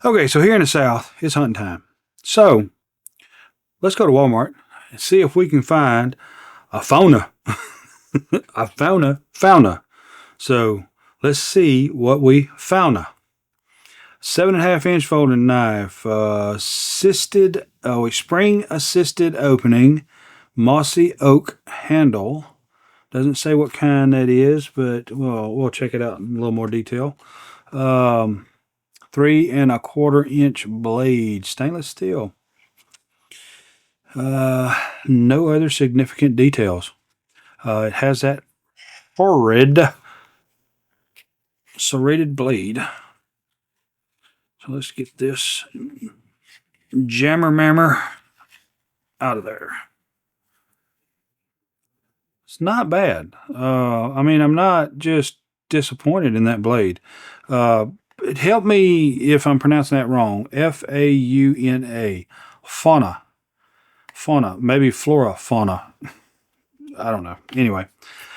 Okay, so here in the South, it's hunting time. So let's go to Walmart and see if we can find a fauna. A fauna. So let's see what we fauna. 7.5-inch folding knife, spring assisted opening, mossy oak handle. Doesn't say what kind that is, but we'll check it out in a little more detail. 3.25-inch blade, stainless steel. No other significant details. It has that horrid serrated blade. So let's get this jammer mammer out of there. It's not bad. I mean, I'm not just disappointed in that blade. It helped me if I'm pronouncing that wrong. FAUNA. Fauna. Fauna. Maybe flora fauna. I don't know. Anyway.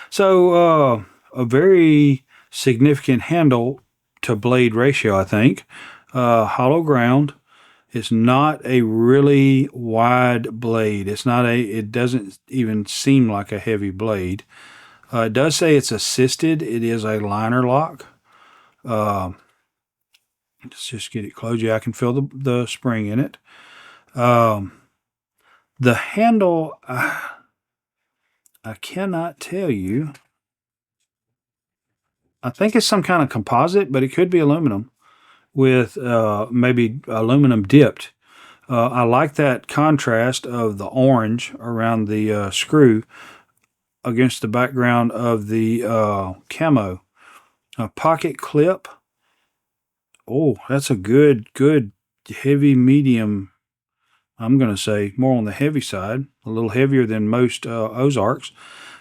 So, a very significant handle to blade ratio, I think. Hollow ground. It's not a really wide blade. It doesn't even seem like a heavy blade. It does say it's assisted. It is a liner lock. Let's just get it closed. Yeah, I can feel the spring in it. The handle, I cannot tell you. I think it's some kind of composite, but it could be aluminum with maybe aluminum dipped. I like that contrast of the orange around the screw against the background of the camo. A pocket clip. Oh, that's a good heavy medium. I'm going to say more on the heavy side, a little heavier than most Ozarks.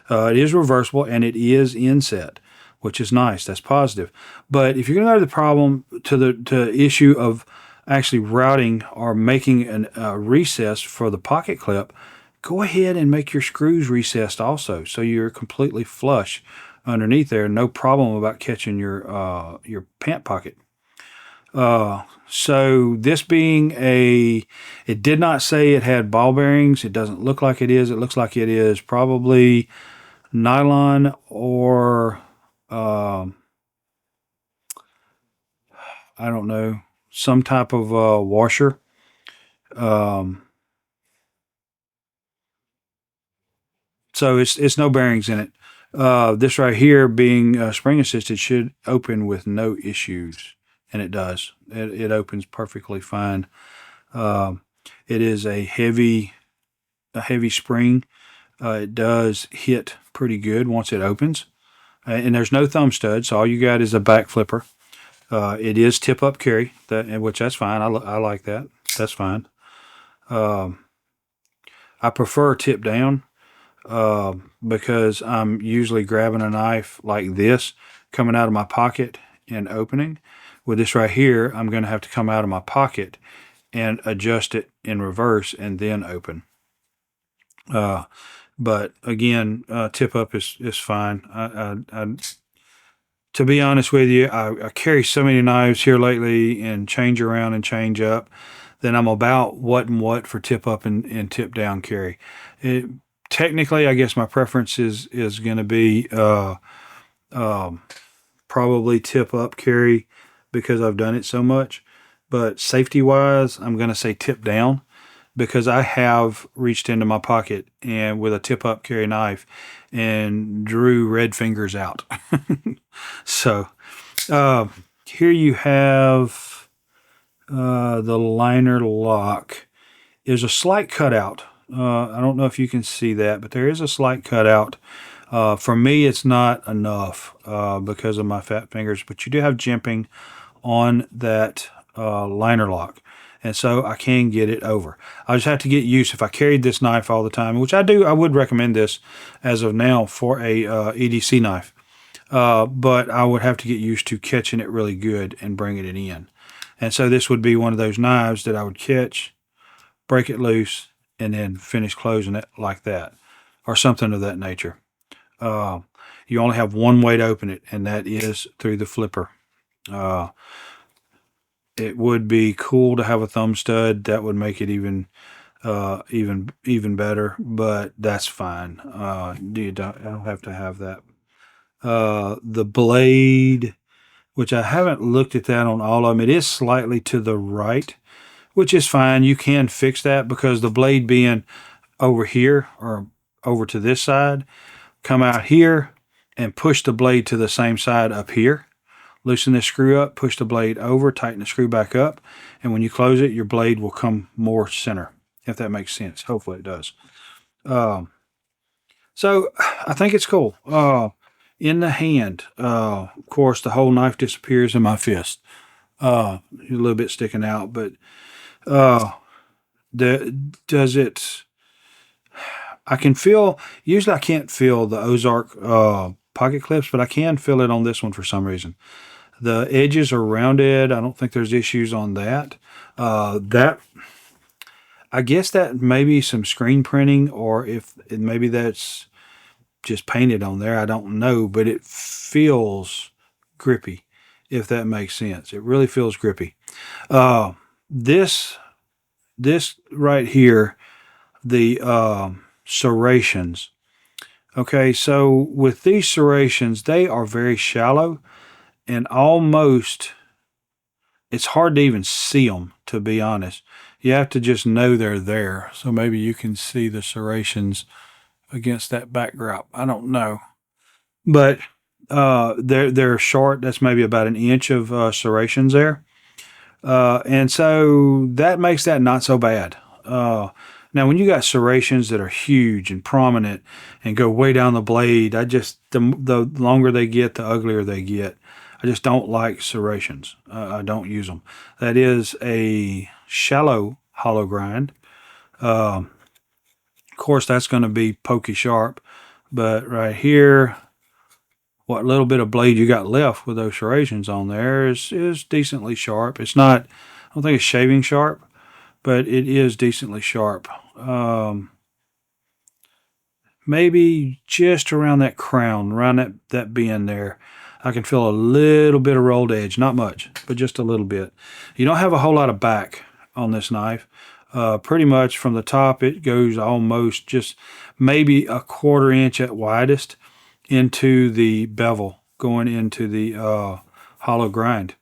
It is reversible and it is inset, which is nice. That's positive. But if you're going to have the problem to the issue of actually routing or making a recess for the pocket clip, go ahead and make your screws recessed also, so you're completely flush underneath there. No problem about catching your pant pocket. So this being it did not say it had ball bearings. It doesn't look like it is. It looks like it is probably nylon or I don't know, some type of washer. So it's no bearings in it. This right here being spring assisted should open with no issues. And it does. It opens perfectly fine. It is a heavy spring. It does hit pretty good once it opens. And there's no thumb stud, so all you got is a back flipper. It is tip up carry, which that's fine. I like that. That's fine. I prefer tip down because I'm usually grabbing a knife like this, coming out of my pocket and opening. With this right here, I'm going to have to come out of my pocket and adjust it in reverse and then open. But again, tip up is fine. To be honest with you, I carry so many knives here lately and change around and change up that I'm about what and what for tip up and tip down carry. Technically, I guess my preference is going to be probably tip up carry, because I've done it so much. But safety wise, I'm going to say tip down, because I have reached into my pocket and with a tip up carry knife and drew red fingers out. So here you have the liner lock. There's a slight cutout. I don't know if you can see that, but there is a slight cutout. For me, it's not enough because of my fat fingers, but you do have jimping on that liner lock, and so I can get it over. I just have to get used. If I carried this knife all the time, which I do, I would recommend this as of now for a EDC knife, but I would have to get used to catching it really good and bringing it in. And so this would be one of those knives that I would catch, break it loose, and then finish closing it like that, or something of that nature. You only have one way to open it, and that is through the flipper. it would be cool to have a thumb stud. That would make it even better, but that's fine. I don't have to have that. The blade, which I haven't looked at that on all of them, it is slightly to the right, which is fine. You can fix that because the blade being over here or over to this side, come out here and push the blade to the same side up here. Loosen this screw up, push the blade over, tighten the screw back up, and when you close it, your blade will come more center, if that makes sense. Hopefully it does. So I think it's cool. In the hand, of course, the whole knife disappears in my fist. A little bit sticking out, but does it? I can feel. Usually, I can't feel the Ozark pocket clips, but I can feel it on this one for some reason. The edges are rounded. I don't think there's issues on that. That I guess that may be some screen printing, or if maybe that's just painted on there. I don't know, but it feels grippy, if that makes sense. It really feels grippy. This right here, the serrations. Okay, so with these serrations, they are very shallow and almost, it's hard to even see them, to be honest. You have to just know they're there. So maybe you can see the serrations against that backdrop. I don't know. But they're short. That's maybe about an inch of serrations there. And so that makes that not so bad. Now, when you got serrations that are huge and prominent and go way down the blade, the longer they get, the uglier they get. I just don't like serrations. I don't use them. That is a shallow hollow grind. Of course, that's going to be pokey sharp. But right here, what little bit of blade you got left with those serrations on there is decently sharp. It's not, I don't think it's shaving sharp, but it is decently sharp. Maybe just around that crown, around that bend there, I can feel a little bit of rolled edge. Not much, but just a little bit. You don't have a whole lot of back on this knife. Pretty much from the top, it goes almost just maybe a 1/4 inch at widest into the bevel, going into the hollow grind.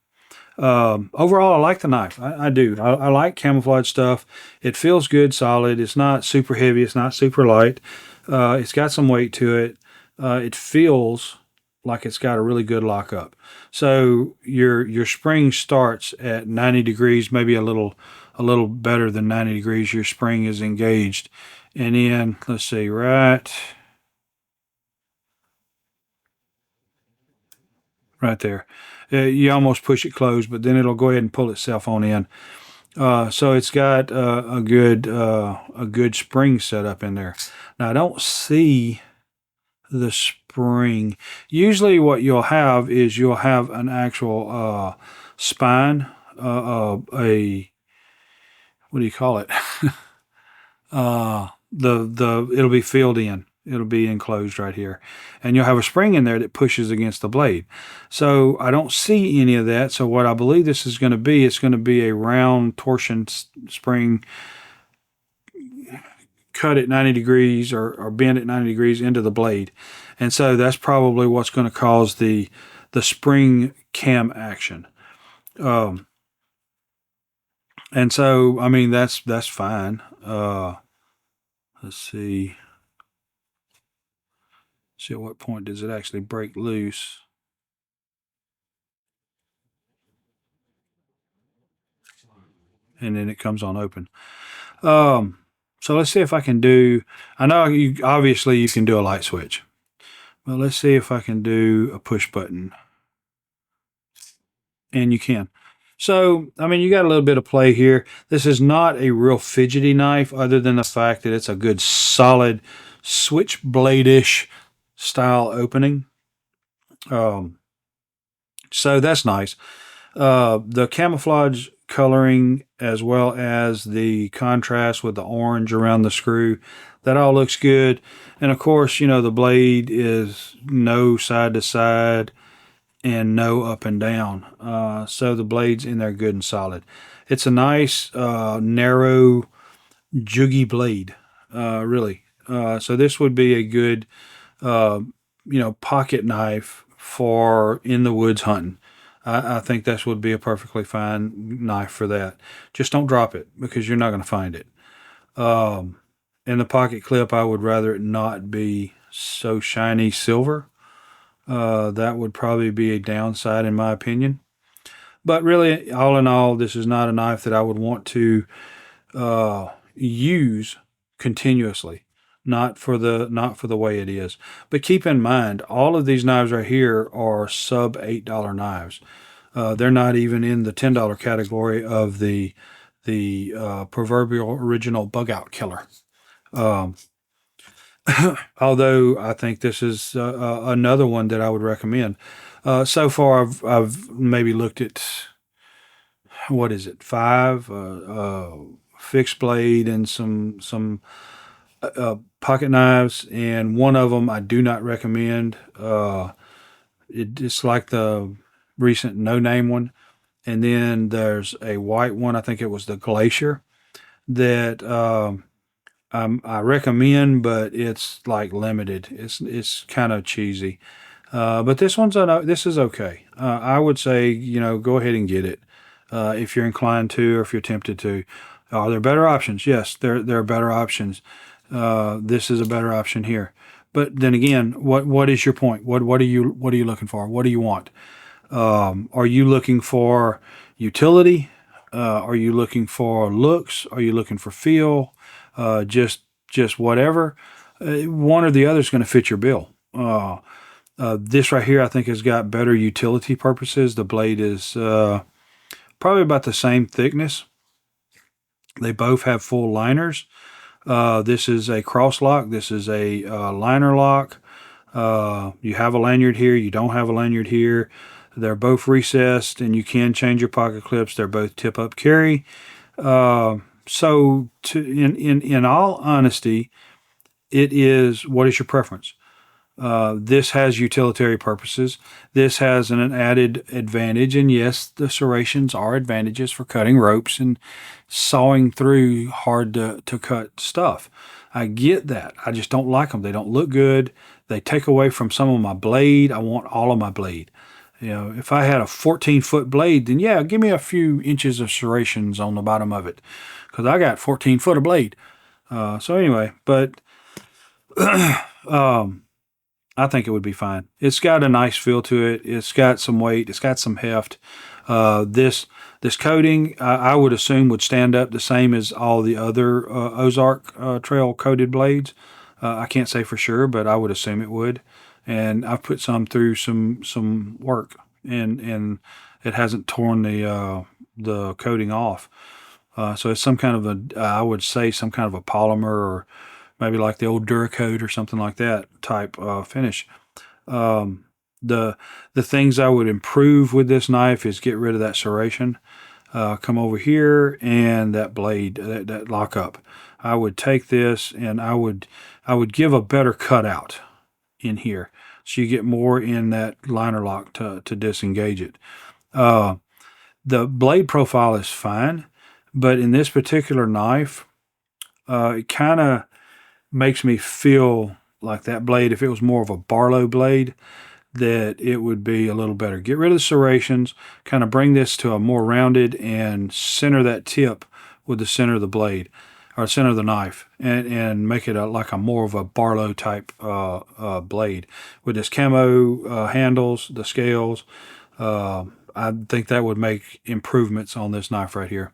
Overall, I like the knife. I do. I like camouflage stuff. It feels good, solid. It's not super heavy. It's not super light. It's got some weight to it. It feels like it's got a really good lockup. So your spring starts at 90 degrees, maybe a little better than 90 degrees. Your spring is engaged. And then, let's see, right there. You almost push it closed, but then it'll go ahead and pull itself on in. So it's got a good spring set up in there. Now I don't see the spring. Usually what you'll have is you'll have an actual spine, what do you call it? It'll be filled in. It'll be enclosed right here. And you'll have a spring in there that pushes against the blade. So I don't see any of that. So what I believe this is going to be, it's going to be a round torsion spring cut at 90 degrees or bend at 90 degrees into the blade. And so that's probably what's going to cause the spring cam action. And so, I mean, that's fine. Let's see. See at what point does it actually break loose. And then it comes on open. So let's see if I can do, I know obviously you can do a light switch. But let's see if I can do a push button. And you can. So, I mean, you got a little bit of play here. This is not a real fidgety knife other than the fact that it's a good solid switchblade-ish style opening. So that's nice. The camouflage coloring as well as the contrast with the orange around the screw, that all looks good. And of course, you know, the blade is no side to side. and no up and down. So the blade's in there good and solid. It's a nice, narrow, juggy blade, really. So this would be a good, uh, pocket knife for in the woods hunting. I think this would be a perfectly fine knife for that. Just don't drop it because you're not going to find it. In the pocket clip, I would rather it not be so shiny silver. That would probably be a downside in my opinion. But really, all in all, this is not a knife that I would want to use continuously. Not for the way it is. But keep in mind, all of these knives right here are sub $8 knives. They're not even in the $10 category of the proverbial original bug out killer. Um, Although I think this is another one that I would recommend. So far, I've maybe looked at what is it, five fixed blade and some pocket knives, and one of them I do not recommend. It's like the recent no name one, and then there's a white one. I think it was the Glacier that. I recommend, but it's like limited. It's kind of cheesy, but this is okay. I would say go ahead and get it if you're inclined to or if you're tempted to. Are there better options? Yes, there are better options. This is a better option here. But then again, what is your point? What are you looking for? What do you want? Are you looking for utility? Are you looking for looks? Are you looking for feel? Just whatever. One or the other is going to fit your bill. This right here, I think, has got better utility purposes. The blade is probably about the same thickness. They both have full liners. This is a cross lock. This is a liner lock. You have a lanyard here. You don't have a lanyard here. They're both recessed, and you can change your pocket clips. They're both tip-up carry. So, in all honesty, it is, what is your preference? This has utilitarian purposes. This has an added advantage, and yes, the serrations are advantages for cutting ropes and sawing through hard to cut stuff. I get that. I just don't like them. They don't look good. They take away from some of my blade. I want all of my blade. If I had a 14-foot blade, then yeah, give me a few inches of serrations on the bottom of it, because I got 14 foot of blade. So anyway, but I think it would be fine. It's got a nice feel to it. It's got some weight. It's got some heft. This coating, I would assume, would stand up the same as all the other Ozark Trail coated blades. I can't say for sure, but I would assume it would. And I've put some through some work, and it hasn't torn the coating off. So it's some kind of I would say some kind of a polymer, or maybe like the old Duracoat or something like that type finish. The things I would improve with this knife is get rid of that serration. Come over here, and that blade, that lock up. I would take this and I would give a better cutout in here, so you get more in that liner lock to disengage it. The blade profile is fine, but in this particular knife, it kind of makes me feel like that blade, if it was more of a Barlow blade, that it would be a little better. Get rid of the serrations, kind of bring this to a more rounded, and center that tip with the center of the blade, or center of the knife, and make it like a more of a Barlow type blade with this camo handles, the scales. I think that would make improvements on this knife right here,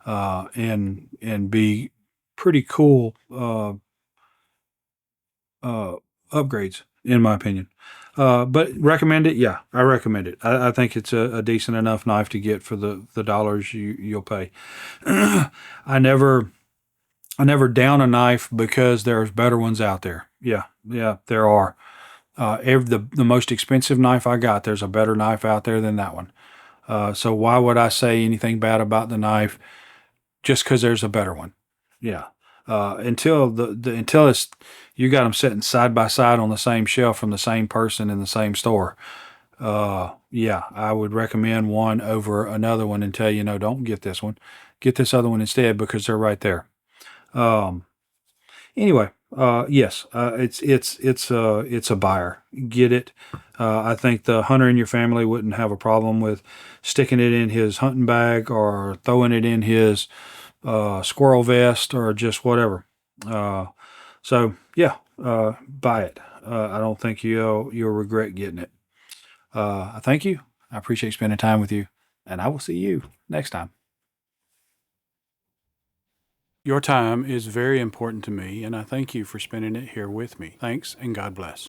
and be pretty cool upgrades, in my opinion. But recommend it? Yeah, I recommend it. I think it's a decent enough knife to get for the dollars you'll pay. I never down a knife because there's better ones out there. Yeah, there are. The most expensive knife I got, there's a better knife out there than that one. So why would I say anything bad about the knife just because there's a better one? Yeah. Until it's, you got them sitting side by side on the same shelf from the same person in the same store. Yeah, I would recommend one over another one and tell you, no, don't get this one. Get this other one instead because they're right there. Um, anyway, yes, it's a buyer. Get it. I think the hunter in your family wouldn't have a problem with sticking it in his hunting bag or throwing it in his squirrel vest or just whatever. So yeah, buy it. I don't think you'll regret getting it. I thank you. I appreciate spending time with you, and I will see you next time. Your time is very important to me, and I thank you for spending it here with me. Thanks, and God bless.